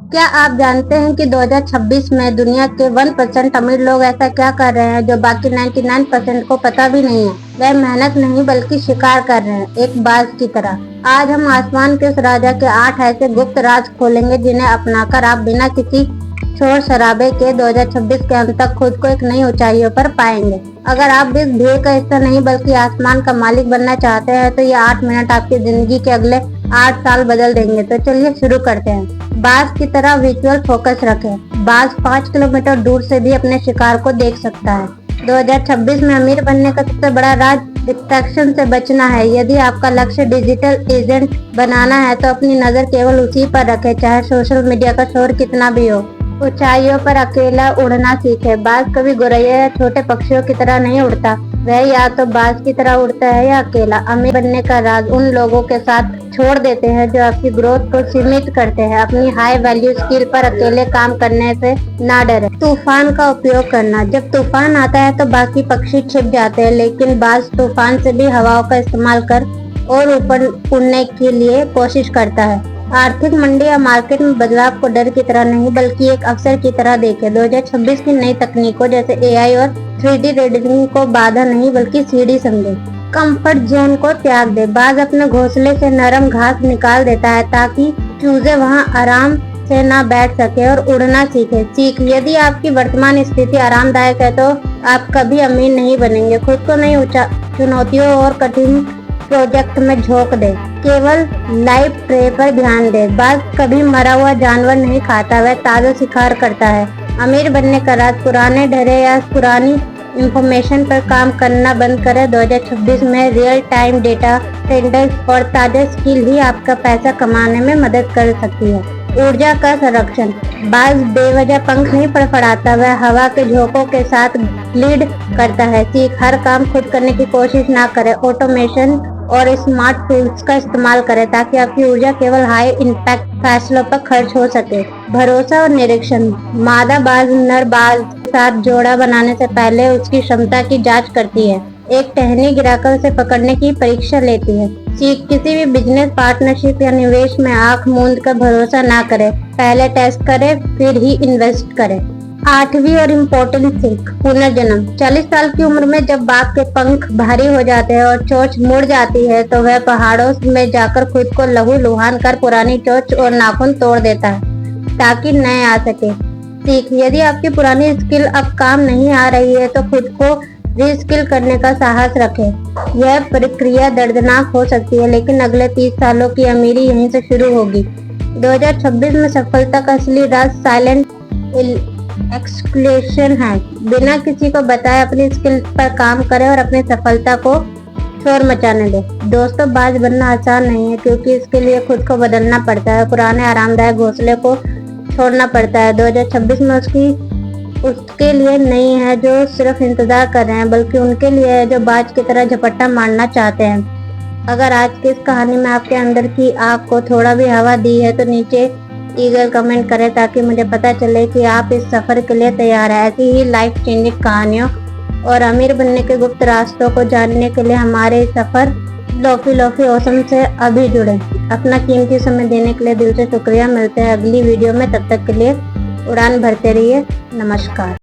क्या आप जानते हैं कि 2026 में दुनिया के 1% अमीर लोग ऐसा क्या कर रहे हैं जो बाकी 99% को पता भी नहीं है। वह मेहनत नहीं बल्कि शिकार कर रहे हैं, एक बाज की तरह। आज हम आसमान के उस राजा के 8 ऐसे गुप्त राज खोलेंगे जिन्हें अपनाकर आप बिना किसी शोर शराबे के 2026 के अंत तक खुद को एक नई ऊंचाइयों पर पाएंगे। अगर आप इस भीड़ का हिस्सा नहीं बल्कि आसमान का मालिक बनना चाहते हैं तो ये 8 मिनट आपकी जिंदगी के अगले 8 साल बदल देंगे। तो चलिए शुरू करते हैं। बाज की तरह विजुअल फोकस रखें। बाज 5 किलोमीटर दूर से भी अपने शिकार को देख सकता है। 2026 में अमीर बनने का सबसे बड़ा राज डिस्ट्रैक्शन से बचना है। यदि आपका लक्ष्य डिजिटल एजेंट बनाना है तो अपनी नजर केवल उसी पर रखें, चाहे सोशल मीडिया का शोर कितना भी हो। ऊंचाइयों पर अकेला उड़ना सीखे। बाज कभी गोरैया या छोटे पक्षियों की तरह नहीं उड़ता, वह या तो बाज की तरह उड़ता है या अकेला। अमीर बनने का राज उन लोगों के साथ छोड़ देते हैं जो आपकी ग्रोथ को सीमित करते हैं। अपनी हाई वैल्यू स्किल पर अकेले काम करने से ना डरे। तूफान का उपयोग करना। जब तूफान आता है तो बाकी पक्षी छिप जाते हैं, लेकिन बाज तूफान से भी हवाओं का इस्तेमाल कर और ऊपर उड़ने के लिए कोशिश करता है। आर्थिक मंडी या मार्केट में बदलाव को डर की तरह नहीं बल्कि एक अवसर की तरह देखें। 2026 की नई तकनीकों जैसे एआई और 3D रेंडरिंग को बाधा नहीं बल्कि सीढ़ी समझे। कंफर्ट जोन को त्याग दे। बाज अपने घोंसले से नरम घास निकाल देता है ताकि चूजे वहां आराम से ना बैठ सके और उड़ना सीख। यदि आपकी वर्तमान स्थिति आरामदायक है तो आप कभी अमीर नहीं बनेंगे। खुद को नई चुनौतियों और कठिन प्रोजेक्ट में झोंक दे। केवल लाइव प्रे पर ध्यान दे। बाज कभी मरा हुआ जानवर नहीं खाता, वह ताजा शिकार करता है। अमीर बनने का राज पुराने डरे या पुरानी इंफॉर्मेशन पर काम करना बंद करें। 2026 में रियल टाइम डेटा, ट्रेंड्स और ताजा स्किल ही आपका पैसा कमाने में मदद कर सकती है। ऊर्जा का संरक्षण। बाज बेवजह पंख नहीं फड़फड़ाता, वह हवा के झोंकों के साथ लीड करता है। हर काम खुद करने की कोशिश ना करें। ऑटोमेशन और स्मार्ट टूल्स का इस्तेमाल करें ताकि आपकी ऊर्जा केवल हाई इम्पैक्ट फैसलों पर खर्च हो सके। भरोसा और निरीक्षण। मादा बाज नर बाज के साथ जोड़ा बनाने से पहले उसकी क्षमता की जांच करती है। एक टहनी गिराकर उसे पकड़ने की परीक्षा लेती है। किसी भी बिजनेस पार्टनरशिप या निवेश में आंख मूंद कर भरोसा ना करें। पहले टेस्ट करें फिर ही इन्वेस्ट करें। 8वीं और इम्पोर्टेंट सीख, पुनर्जन्म। 40 साल की उम्र में जब बाघ के पंख भारी हो जाते हैं और चोंच मुड़ जाती है तो वह पहाड़ों में जाकर खुद को लहूलुहान कर पुरानी चोंच और नाखून तोड़ देता है ताकि नए आ सके। सीख, यदि आपकी पुरानी स्किल अब काम नहीं आ रही है तो खुद को रीस्किल करने का साहस रखें। यह प्रक्रिया दर्दनाक हो सकती है लेकिन अगले 30 सालों की अमीरी यहीं से शुरू होगी। 2026 में सफलता का असली राज साइलेंट एक्सक्लेशन है। बिना किसी को बताए अपनी स्किल पर काम करें और अपनी सफलता को शोर मचाने दे। दोस्तों, बाज बनना आसान नहीं है क्योंकि इसके लिए खुद को बदलना पड़ता है, पुराने आरामदायक घोंसले को छोड़ना पड़ता है। 2026 में उसके लिए नहीं है जो सिर्फ इंतजार कर रहे हैं, बल्कि उनके लिए है जो बाज की तरह झपट्टा मारना चाहते हैं। अगर आज की इस कहानी में आपके अंदर की आग को थोड़ा भी हवा दी है तो नीचे ईगल कमेंट करें ताकि मुझे पता चले कि आप इस सफर के लिए तैयार हैं। ऐसी ही लाइफ चेंजिंग कहानियों और अमीर बनने के गुप्त रास्तों को जानने के लिए हमारे सफर लोफी ओसम से अभी जुड़े। अपना कीमती समय देने के लिए दिल से शुक्रिया। मिलते हैं अगली वीडियो में, तब तक के लिए उड़ान भरते रहिए। नमस्कार।